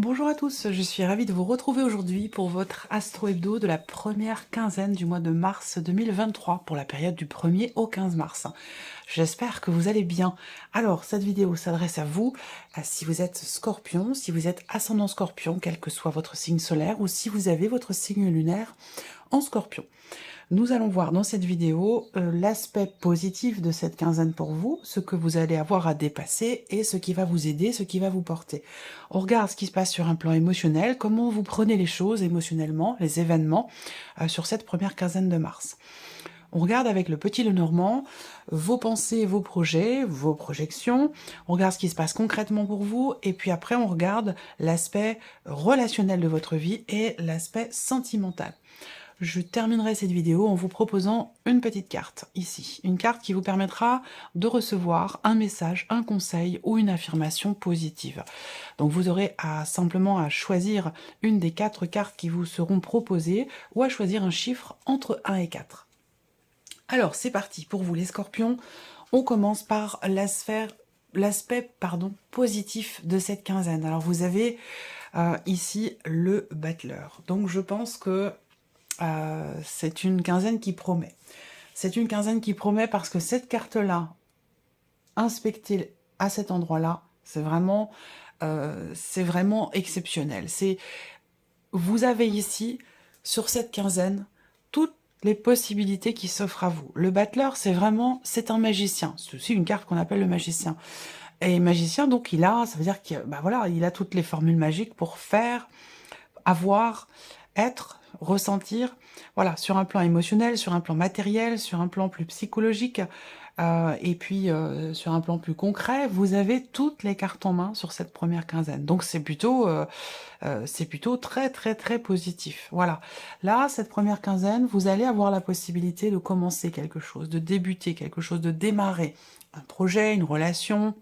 Bonjour à tous, je suis ravie de vous retrouver aujourd'hui pour votre Astro Hebdo de la première quinzaine du mois de mars 2023 pour la période du 1er au 15 mars. J'espère que vous allez bien. Alors, cette vidéo s'adresse à vous, si vous êtes Scorpion, si vous êtes ascendant Scorpion, quel que soit votre signe solaire, ou si vous avez votre signe lunaire en Scorpion. Nous allons voir dans cette vidéo l'aspect positif de cette quinzaine pour vous, ce que vous allez avoir à dépasser et ce qui va vous aider, ce qui va vous porter. On regarde ce qui se passe sur un plan émotionnel, comment vous prenez les choses émotionnellement, les événements, sur cette première quinzaine de mars. On regarde avec le petit Lenormand vos pensées, vos projets, vos projections, on regarde ce qui se passe concrètement pour vous, et puis après on regarde l'aspect relationnel de votre vie et l'aspect sentimental. Je terminerai cette vidéo en vous proposant une petite carte, ici. Une carte qui vous permettra de recevoir un message, un conseil ou une affirmation positive. Donc vous aurez simplement à choisir une des 4 cartes qui vous seront proposées ou à choisir un chiffre entre 1 et 4. Alors c'est parti pour vous les scorpions. On commence par l'aspect positif de cette quinzaine. Alors vous avez ici le battleur. Donc je pense que c'est une quinzaine qui promet. C'est une quinzaine qui promet parce que cette carte-là, inspectée à cet endroit-là, c'est vraiment exceptionnel. Vous avez ici, sur cette quinzaine, toutes les possibilités qui s'offrent à vous. Le battleur, c'est un magicien. C'est aussi une carte qu'on appelle le magicien. Et magicien, donc, ça veut dire qu'il il a toutes les formules magiques pour faire, avoir, être, ressentir, voilà, sur un plan émotionnel, sur un plan matériel, sur un plan plus psychologique, et puis sur un plan plus concret, vous avez toutes les cartes en main sur cette première quinzaine. Donc c'est plutôt très très très positif. Voilà. Là, cette première quinzaine, vous allez avoir la possibilité de commencer quelque chose, de débuter quelque chose, de démarrer un projet, une relation,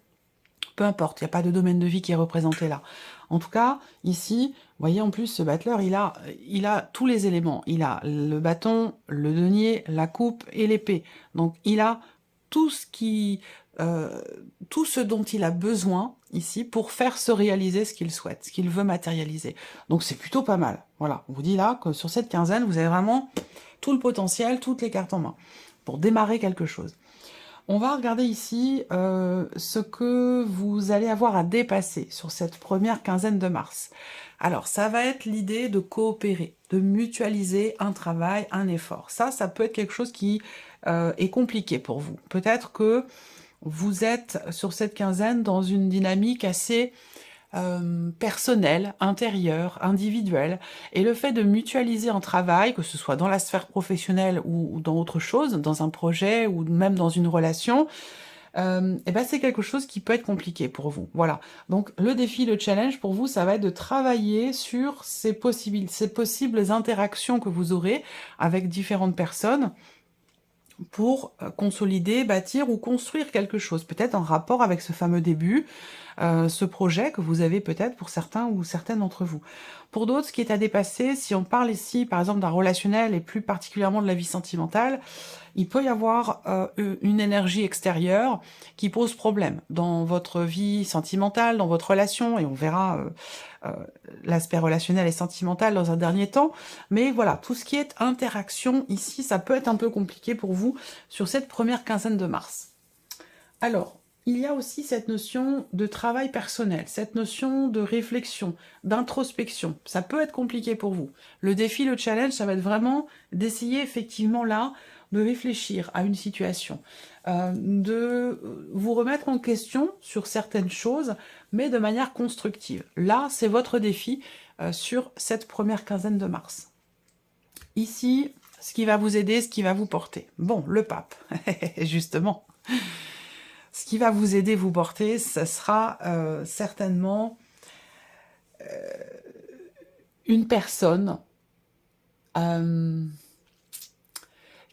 peu importe, il n'y a pas de domaine de vie qui est représenté là. En tout cas, ici, vous voyez, en plus, ce battleur, il a tous les éléments. Il a le bâton, le denier, la coupe et l'épée. Donc, il a tout tout ce dont il a besoin ici pour faire se réaliser ce qu'il souhaite, ce qu'il veut matérialiser. Donc, c'est plutôt pas mal. Voilà, on vous dit là que sur cette quinzaine, vous avez vraiment tout le potentiel, toutes les cartes en main pour démarrer quelque chose. On va regarder ici ce que vous allez avoir à dépasser sur cette première quinzaine de mars. Alors, ça va être l'idée de coopérer, de mutualiser un travail, un effort. Ça peut être quelque chose qui est compliqué pour vous. Peut-être que vous êtes sur cette quinzaine dans une dynamique assez personnel, intérieur, individuel, et le fait de mutualiser un travail, que ce soit dans la sphère professionnelle ou dans autre chose, dans un projet ou même dans une relation, c'est quelque chose qui peut être compliqué pour vous. Voilà. Donc le défi, le challenge pour vous, ça va être de travailler sur ces possibles interactions que vous aurez avec différentes personnes pour consolider, bâtir ou construire quelque chose, peut-être en rapport avec ce fameux début, ce projet que vous avez peut-être pour certains ou certaines d'entre vous. Pour d'autres, ce qui est à dépasser, si on parle ici par exemple d'un relationnel et plus particulièrement de la vie sentimentale, il peut y avoir une énergie extérieure qui pose problème dans votre vie sentimentale, dans votre relation, et on verra l'aspect relationnel et sentimental dans un dernier temps, mais voilà, tout ce qui est interaction ici, ça peut être un peu compliqué pour vous sur cette première quinzaine de mars. Alors, il y a aussi cette notion de travail personnel, cette notion de réflexion, d'introspection. Ça peut être compliqué pour vous. Le défi, le challenge, ça va être vraiment d'essayer effectivement là de réfléchir à une situation, de vous remettre en question sur certaines choses, mais de manière constructive. Là, c'est votre défi sur cette première quinzaine de mars. Ici, ce qui va vous aider, ce qui va vous porter. Bon, le pape, justement. Ce qui va vous aider, vous porter, ce sera certainement une personne,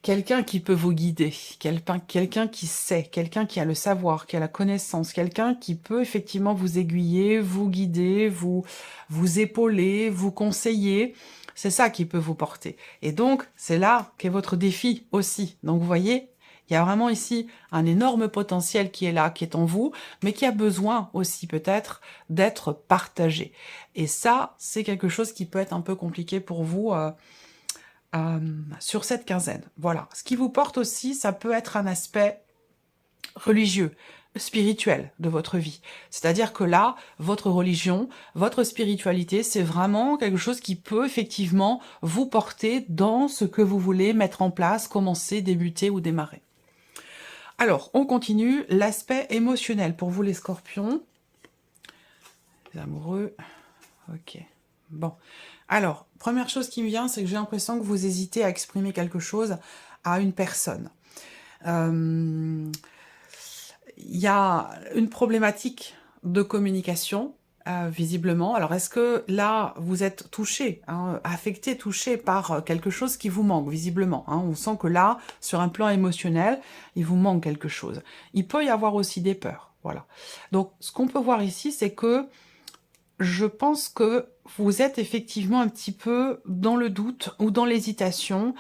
quelqu'un qui peut vous guider, quelqu'un qui sait, quelqu'un qui a le savoir, qui a la connaissance, quelqu'un qui peut effectivement vous aiguiller, vous guider, vous épauler, vous conseiller. C'est ça qui peut vous porter. Et donc, c'est là qu'est votre défi aussi. Donc, vous voyez, Il y a vraiment ici un énorme potentiel qui est là, qui est en vous, mais qui a besoin aussi peut-être d'être partagé. Et ça, c'est quelque chose qui peut être un peu compliqué pour vous sur cette quinzaine. Voilà. Ce qui vous porte aussi, ça peut être un aspect religieux, spirituel de votre vie. C'est-à-dire que là, votre religion, votre spiritualité, c'est vraiment quelque chose qui peut effectivement vous porter dans ce que vous voulez mettre en place, commencer, débuter ou démarrer. Alors, on continue. L'aspect émotionnel pour vous les scorpions. Les amoureux. Ok. Bon. Alors, première chose qui me vient, c'est que j'ai l'impression que vous hésitez à exprimer quelque chose à une personne. Il y a une problématique de communication, visiblement. Alors, est-ce que là, vous êtes touché, hein, affecté, touché par quelque chose qui vous manque, visiblement, hein. On sent que là, sur un plan émotionnel, il vous manque quelque chose. Il peut y avoir aussi des peurs, voilà. Donc, ce qu'on peut voir ici, c'est que je pense que vous êtes effectivement un petit peu dans le doute ou dans l'hésitation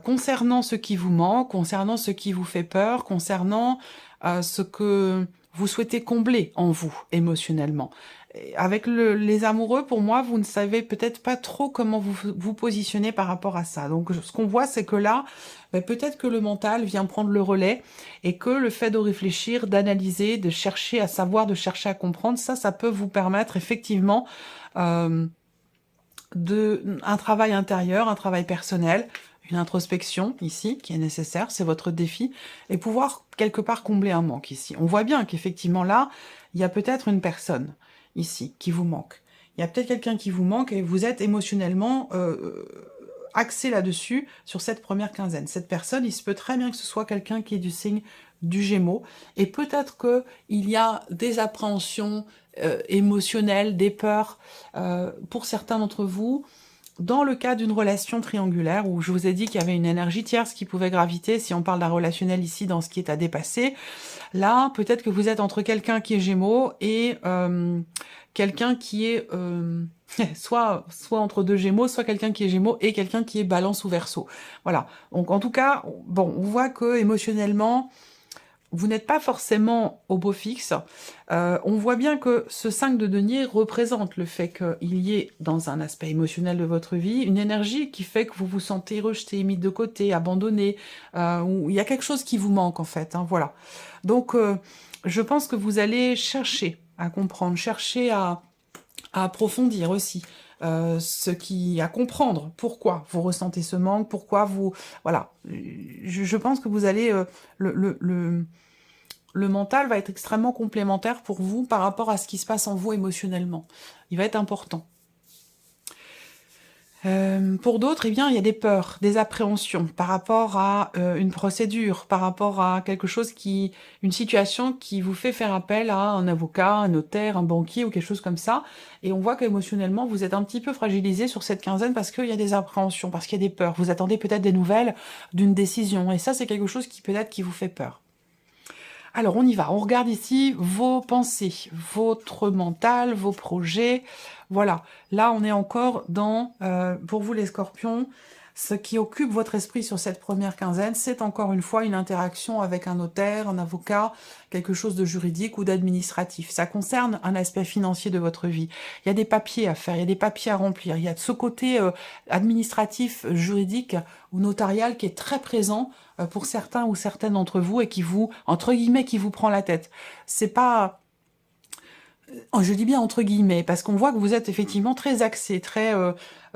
concernant ce qui vous manque, concernant ce qui vous fait peur, concernant ce que vous souhaitez combler en vous émotionnellement. Et avec les amoureux, pour moi, vous ne savez peut-être pas trop comment vous positionnez par rapport à ça. Donc, ce qu'on voit, c'est que là, peut-être que le mental vient prendre le relais et que le fait de réfléchir, d'analyser, de chercher à savoir, de chercher à comprendre, ça peut vous permettre effectivement un travail intérieur, un travail personnel, une introspection ici qui est nécessaire, c'est votre défi, et pouvoir quelque part combler un manque ici. On voit bien qu'effectivement là, il y a peut-être une personne ici qui vous manque. Il y a peut-être quelqu'un qui vous manque et vous êtes émotionnellement axé là-dessus sur cette première quinzaine. Cette personne, il se peut très bien que ce soit quelqu'un qui est du signe du Gémeaux, et peut-être que il y a des appréhensions émotionnelles, des peurs pour certains d'entre vous, dans le cas d'une relation triangulaire, où je vous ai dit qu'il y avait une énergie tierce qui pouvait graviter, si on parle d'un relationnel ici dans ce qui est à dépasser, là, peut-être que vous êtes entre quelqu'un qui est Gémeaux et quelqu'un qui est soit entre deux Gémeaux, soit quelqu'un qui est Gémeaux et quelqu'un qui est Balance ou Verseau. Voilà. Donc en tout cas, bon, on voit que émotionnellement, vous n'êtes pas forcément au beau fixe. On voit bien que ce 5 de denier représente le fait qu'il y ait, dans un aspect émotionnel de votre vie, une énergie qui fait que vous vous sentez rejeté, mis de côté, abandonné, où il y a quelque chose qui vous manque en fait, hein, voilà. Donc, je pense que vous allez chercher à comprendre, chercher à approfondir aussi, à comprendre pourquoi vous ressentez ce manque, pourquoi vous... Voilà, je pense que vous allez... le mental va être extrêmement complémentaire pour vous par rapport à ce qui se passe en vous émotionnellement. Il va être important. Pour d'autres, eh bien, il y a des peurs, des appréhensions par rapport à une procédure, par rapport à quelque chose une situation qui vous fait faire appel à un avocat, un notaire, un banquier ou quelque chose comme ça. Et on voit qu'émotionnellement, vous êtes un petit peu fragilisé sur cette quinzaine parce qu'il y a des appréhensions, parce qu'il y a des peurs. Vous attendez peut-être des nouvelles d'une décision. Et ça, c'est quelque chose qui peut-être qui vous fait peur. Alors, on y va. On regarde ici vos pensées, votre mental, vos projets. Voilà. Là, on est encore dans, pour vous les scorpions, ce qui occupe votre esprit sur cette première quinzaine, c'est encore une fois une interaction avec un notaire, un avocat, quelque chose de juridique ou d'administratif. Ça concerne un aspect financier de votre vie. Il y a des papiers à faire, il y a des papiers à remplir. Il y a ce côté administratif, juridique ou notarial qui est très présent pour certains ou certaines d'entre vous et qui vous, entre guillemets, qui vous prend la tête. C'est pas... Je dis bien entre guillemets, parce qu'on voit que vous êtes effectivement très axé, très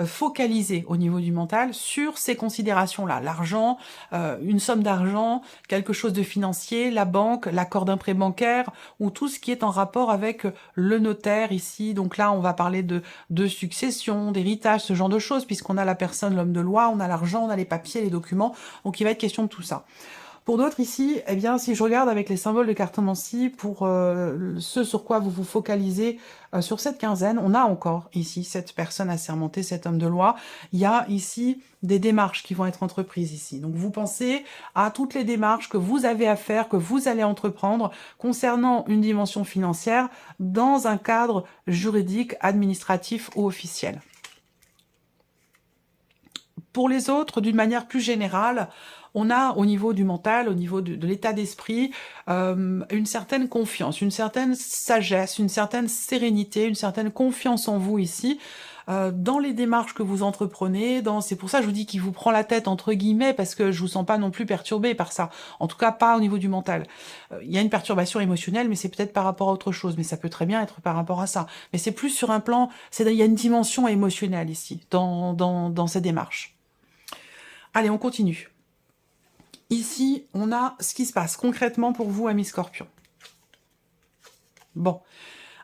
focalisé au niveau du mental sur ces considérations-là. L'argent, une somme d'argent, quelque chose de financier, la banque, l'accord d'un prêt bancaire, ou tout ce qui est en rapport avec le notaire ici. Donc là, on va parler de succession, d'héritage, ce genre de choses, puisqu'on a la personne, l'homme de loi, on a l'argent, on a les papiers, les documents. Donc il va être question de tout ça. Pour d'autres ici, eh bien, si je regarde avec les symboles de cartomancie, pour ce sur quoi vous vous focalisez sur cette quinzaine, on a encore ici cette personne assermentée, cet homme de loi. Il y a ici des démarches qui vont être entreprises ici. Donc vous pensez à toutes les démarches que vous avez à faire, que vous allez entreprendre concernant une dimension financière dans un cadre juridique, administratif ou officiel. Pour les autres, d'une manière plus générale, on a au niveau du mental, au niveau de l'état d'esprit, une certaine confiance, une certaine sagesse, une certaine sérénité, une certaine confiance en vous ici, dans les démarches que vous entreprenez, c'est pour ça que je vous dis qu'il vous prend la tête entre guillemets, parce que je vous sens pas non plus perturbé par ça, en tout cas pas au niveau du mental. Il y a une perturbation émotionnelle, mais c'est peut-être par rapport à autre chose, mais ça peut très bien être par rapport à ça. Mais c'est plus sur un plan, il y a une dimension émotionnelle ici, dans ces démarches. Allez, on continue. Ici, on a ce qui se passe concrètement pour vous, amis Scorpions. Bon.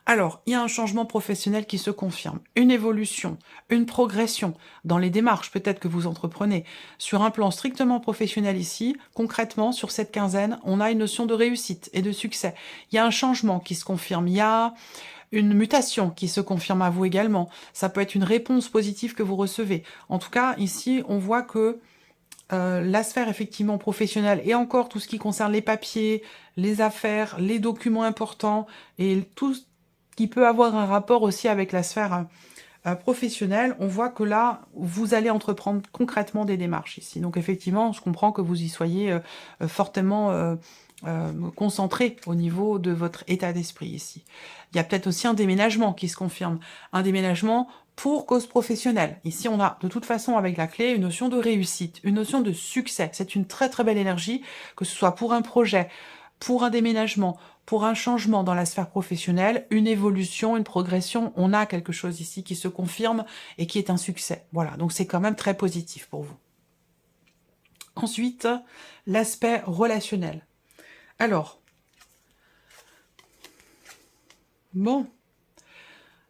Alors, il y a un changement professionnel qui se confirme, une évolution, une progression dans les démarches peut-être que vous entreprenez. Sur un plan strictement professionnel ici, concrètement, sur cette quinzaine, on a une notion de réussite et de succès. Il y a un changement qui se confirme, il y a une mutation qui se confirme à vous également. Ça peut être une réponse positive que vous recevez. En tout cas, ici, on voit que la sphère effectivement professionnelle et encore tout ce qui concerne les papiers, les affaires, les documents importants et tout qui peut avoir un rapport aussi avec la sphère professionnelle, on voit que là, vous allez entreprendre concrètement des démarches ici. Donc effectivement, je comprends que vous y soyez fortement concentré au niveau de votre état d'esprit ici. Il y a peut-être aussi un déménagement qui se confirme. Un déménagement pour cause professionnelle. Ici, on a de toute façon avec la clé une notion de réussite, une notion de succès. C'est une très très belle énergie, que ce soit pour un projet, pour un déménagement, pour un changement dans la sphère professionnelle, une évolution, une progression, on a quelque chose ici qui se confirme et qui est un succès. Voilà, donc c'est quand même très positif pour vous. Ensuite, l'aspect relationnel. Alors, bon,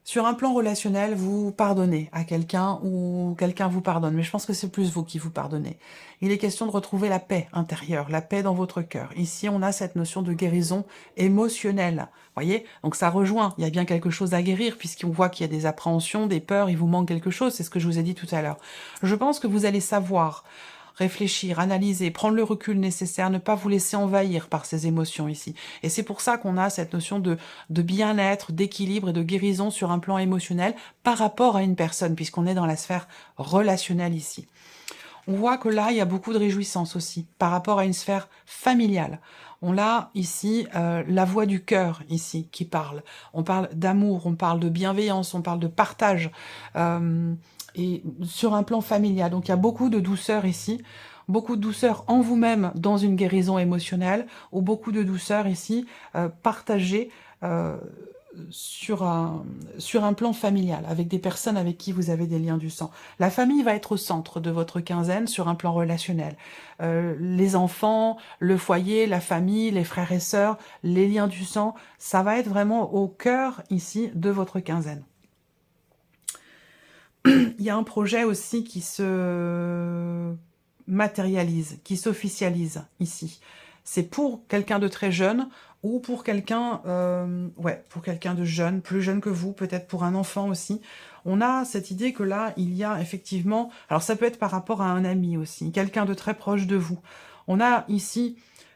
sur un plan relationnel, vous pardonnez à quelqu'un ou quelqu'un vous pardonne, mais je pense que c'est plus vous qui vous pardonnez. Il est question de retrouver la paix intérieure, la paix dans votre cœur. Ici, on a cette notion de guérison émotionnelle. Voyez, donc ça rejoint, il y a bien quelque chose à guérir, puisqu'on voit qu'il y a des appréhensions, des peurs, il vous manque quelque chose, c'est ce que je vous ai dit tout à l'heure. Je pense que vous allez savoir réfléchir, analyser, prendre le recul nécessaire, ne pas vous laisser envahir par ces émotions ici. Et c'est pour ça qu'on a cette notion de bien-être, d'équilibre et de guérison sur un plan émotionnel par rapport à une personne, puisqu'on est dans la sphère relationnelle ici. On voit que là, il y a beaucoup de réjouissance aussi par rapport à une sphère familiale. On a ici la voix du cœur ici qui parle. On parle d'amour, on parle de bienveillance, on parle de partage. Et sur un plan familial. Donc il y a beaucoup de douceur ici, beaucoup de douceur en vous-même dans une guérison émotionnelle, ou beaucoup de douceur ici partagée sur un plan familial, avec des personnes avec qui vous avez des liens du sang. La famille va être au centre de votre quinzaine sur un plan relationnel. Les enfants, le foyer, la famille, les frères et sœurs, les liens du sang, ça va être vraiment au cœur ici de votre quinzaine. Il y a un projet aussi qui se matérialise, qui s'officialise ici. C'est pour quelqu'un de très jeune ou pour quelqu'un pour quelqu'un de jeune, plus jeune que vous, peut-être pour un enfant aussi. On a cette idée que là, il y a effectivement... Alors ça peut être par rapport à un ami aussi, quelqu'un de très proche de vous. On a ici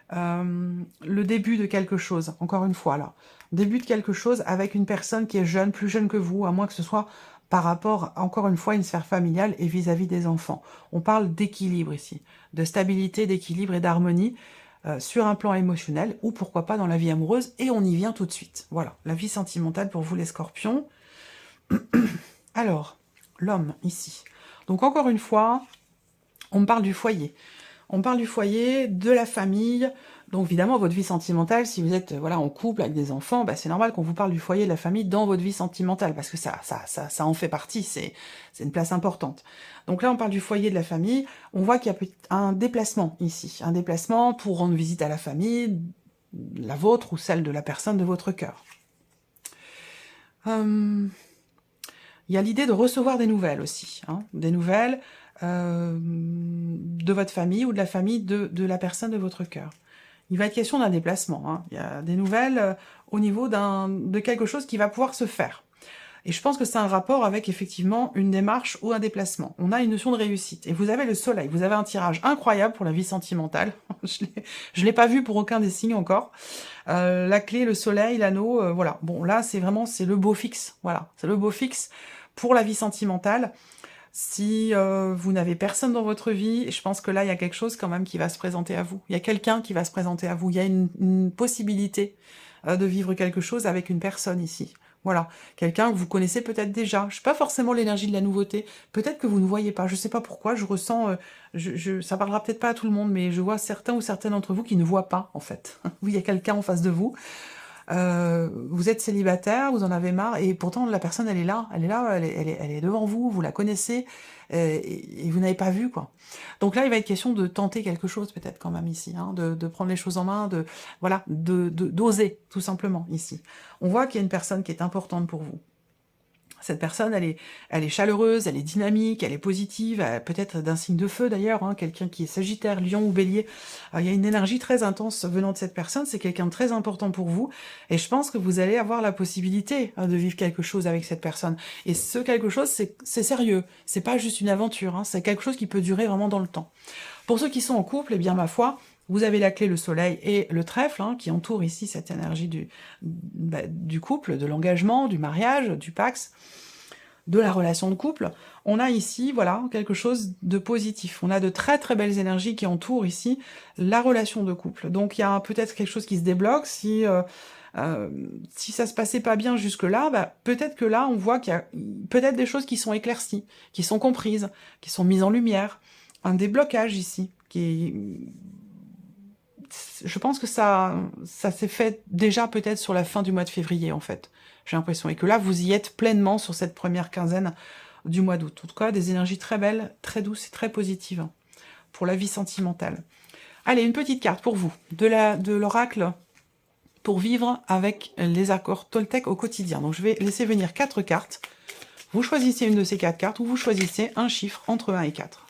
le début de quelque chose, encore une fois là. Début de quelque chose avec une personne qui est jeune, plus jeune que vous, à moins que ce soit par rapport, encore une fois, à une sphère familiale et vis-à-vis des enfants. On parle d'équilibre ici, de stabilité, d'équilibre et d'harmonie sur un plan émotionnel ou pourquoi pas dans la vie amoureuse, et on y vient tout de suite. Voilà, la vie sentimentale pour vous les scorpions. Alors, l'homme ici. Donc encore une fois, on parle du foyer. On parle du foyer, de la famille. Donc évidemment, votre vie sentimentale, si vous êtes voilà en couple avec des enfants, bah, c'est normal qu'on vous parle du foyer, de la famille dans votre vie sentimentale, parce que ça en fait partie, c'est une place importante. Donc là, on parle du foyer, de la famille. On voit qu'il y a un déplacement ici, un déplacement pour rendre visite à la famille, la vôtre ou celle de la personne de votre cœur. Il y a l'idée de recevoir des nouvelles aussi, hein, des nouvelles de votre famille ou de la famille de la personne de votre cœur. Il va être question d'un déplacement. Hein. Il y a des nouvelles au niveau de quelque chose qui va pouvoir se faire. Et je pense que c'est un rapport avec effectivement une démarche ou un déplacement. On a une notion de réussite. Et vous avez le soleil. Vous avez un tirage incroyable pour la vie sentimentale. Je l'ai pas vu pour aucun des signes encore. La clé, le soleil, l'anneau, voilà. Bon, là, c'est le beau fixe. Voilà, c'est le beau fixe pour la vie sentimentale. Si vous n'avez personne dans votre vie, je pense que là, il y a quelque chose quand même qui va se présenter à vous. Il y a quelqu'un qui va se présenter à vous. Il y a une possibilité de vivre quelque chose avec une personne ici. Voilà, quelqu'un que vous connaissez peut-être déjà. Je sais pas forcément l'énergie de la nouveauté. Peut-être que vous ne voyez pas. Je sais pas pourquoi. Je ressens, ça parlera peut-être pas à tout le monde, mais je vois certains ou certaines d'entre vous qui ne voient pas en fait. Oui, il y a quelqu'un en face de vous. Vous êtes célibataire, vous en avez marre, et pourtant la personne elle est là, elle est devant vous, vous la connaissez, et vous n'avez pas vu quoi. Donc là il va être question de tenter quelque chose peut-être quand même ici, hein, de prendre les choses en main, voilà, d'oser tout simplement ici. On voit qu'il y a une personne qui est importante pour vous. Cette personne, elle est chaleureuse, elle est dynamique, elle est positive, peut-être d'un signe de feu d'ailleurs, hein, quelqu'un qui est Sagittaire, Lion ou Bélier. Il y a une énergie très intense venant de cette personne, c'est quelqu'un de très important pour vous, et je pense que vous allez avoir la possibilité de vivre quelque chose avec cette personne. Et ce quelque chose, c'est sérieux, c'est pas juste une aventure, hein, c'est quelque chose qui peut durer vraiment dans le temps. Pour ceux qui sont en couple, eh bien ma foi, vous avez la clé, le soleil et le trèfle, hein, qui entoure ici cette énergie du couple, de l'engagement, du mariage, du pax, de la relation de couple. On a ici, voilà, quelque chose de positif. On a de très très belles énergies qui entourent ici la relation de couple. Donc il y a peut-être quelque chose qui se débloque. Si ça se passait pas bien jusque-là, bah, peut-être que là, on voit qu'il y a peut-être des choses qui sont éclaircies, qui sont comprises, qui sont mises en lumière. Un déblocage ici, je pense que ça s'est fait déjà peut-être sur la fin du mois de février, en fait. J'ai l'impression. Et que là, vous y êtes pleinement sur cette première quinzaine du mois d'août. En tout cas, des énergies très belles, très douces et très positives hein, pour la vie sentimentale. Allez, une petite carte pour vous, de l'oracle pour vivre avec les accords Toltec au quotidien. Donc, je vais laisser venir 4 cartes. Vous choisissez une de ces 4 cartes ou vous choisissez un chiffre entre 1 et 4.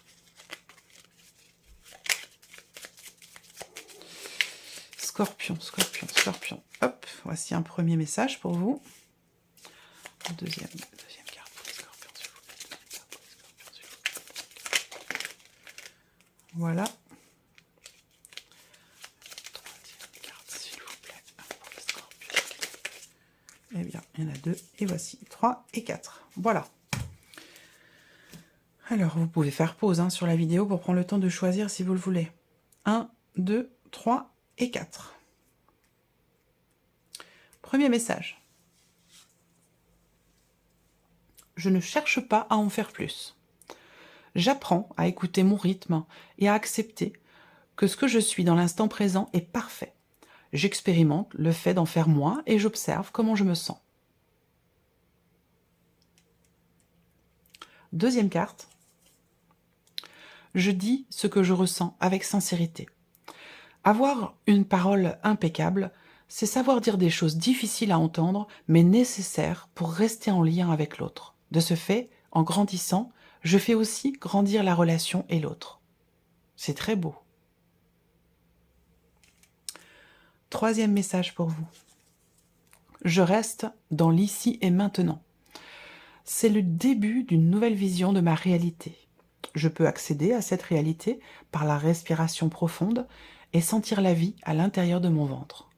Scorpion, Scorpion, Scorpion. Hop, voici un premier message pour vous. Deuxième carte pour les Scorpions, s'il vous plaît. Deuxième carte pour les Scorpions, s'il vous plaît. Voilà. Troisième carte, s'il vous plaît, pour les Scorpions. Eh bien, il y en a 2, et voici 3 et 4. Voilà. Alors, vous pouvez faire pause hein, sur la vidéo pour prendre le temps de choisir si vous le voulez. 1, 2, 3 et 4. Premier message. Je ne cherche pas à en faire plus. J'apprends à écouter mon rythme et à accepter que ce que je suis dans l'instant présent est parfait. J'expérimente le fait d'en faire moins et j'observe comment je me sens. Deuxième carte. Je dis ce que je ressens avec sincérité. Avoir une parole impeccable, c'est savoir dire des choses difficiles à entendre, mais nécessaires pour rester en lien avec l'autre. De ce fait, en grandissant, je fais aussi grandir la relation et l'autre. C'est très beau. Troisième message pour vous. Je reste dans l'ici et maintenant. C'est le début d'une nouvelle vision de ma réalité. Je peux accéder à cette réalité par la respiration profonde et sentir la vie à l'intérieur de mon ventre.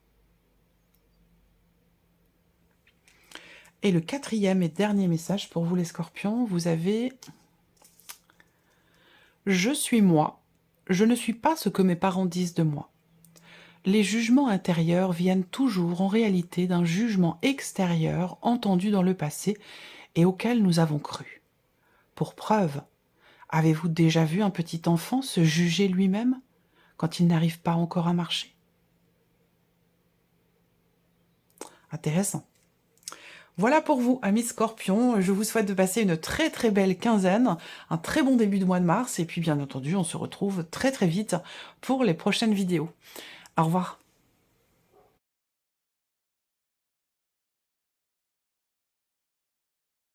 Et le quatrième et dernier message pour vous les Scorpions, vous avez « Je suis moi, je ne suis pas ce que mes parents disent de moi. Les jugements intérieurs viennent toujours en réalité d'un jugement extérieur entendu dans le passé et auquel nous avons cru. Pour preuve, avez-vous déjà vu un petit enfant se juger lui-même quand il n'arrive pas encore à marcher ? » Intéressant. Voilà pour vous, amis Scorpions. Je vous souhaite de passer une très très belle quinzaine, un très bon début de mois de mars, et puis bien entendu, on se retrouve très très vite pour les prochaines vidéos. Au revoir.